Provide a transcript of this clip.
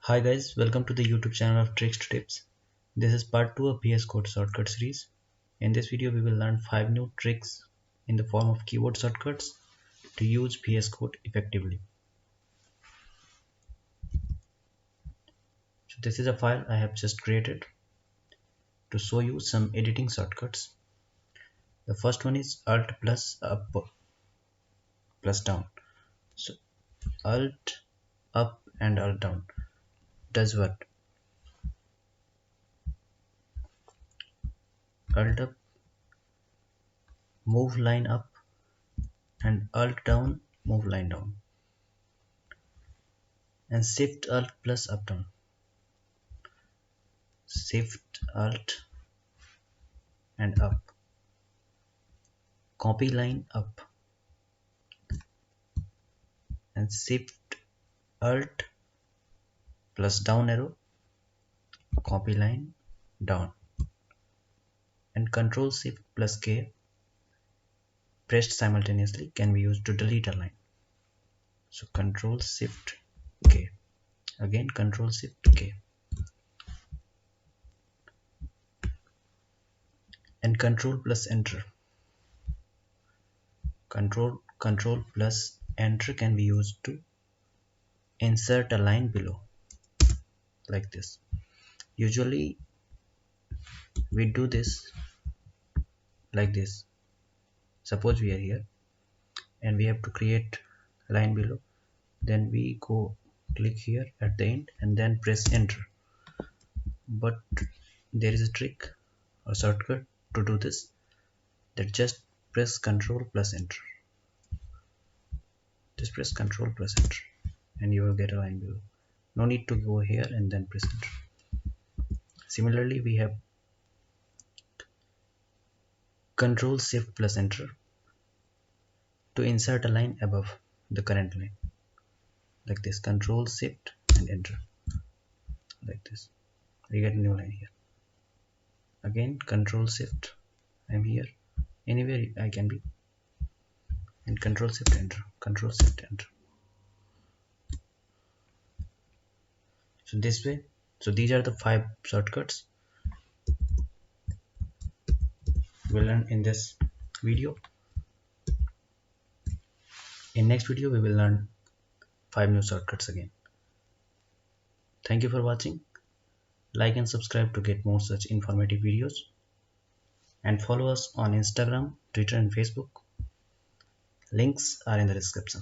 Hi guys, welcome to the YouTube channel of TricksToTips. This is part 2 of VS Code shortcut series. In this video we will learn 5 new tricks in the form of keyboard shortcuts to use VS Code effectively. So this is a file I have just created to show you some editing shortcuts. The first one is Alt plus up plus down. So Alt up and Alt down does what? Alt up, move line up, and Alt down, move line down, and Shift Alt plus up down, Shift Alt and up, copy line up, and Shift Alt plus down arrow, copy line down, and Ctrl Shift plus K pressed simultaneously can be used to delete a line. So Ctrl Shift K, again Ctrl Shift K, and Ctrl plus Enter. Control plus Enter can be used to insert a line below, like this. Usually we do this like this. Suppose we are here and we have to create line below, then we go click here at the end and then press Enter. But there is a trick or shortcut to do this, that just press Ctrl plus Enter. Just press Ctrl plus Enter and you will get a line below. No need to go here and then press Enter. Similarly, we have Ctrl Shift plus Enter to insert a line above the current line, like this. Ctrl Shift and Enter, like this. We get a new line here. Again Ctrl Shift, I'm here, anywhere I can be, and Ctrl Shift Enter, Ctrl Shift Enter. So this way, so these are the 5 shortcuts we'll learn in this video. In next video we will learn 5 new shortcuts again. Thank you for watching. Like and subscribe to get more such informative videos, and follow us on Instagram, Twitter and Facebook. Links are in the description.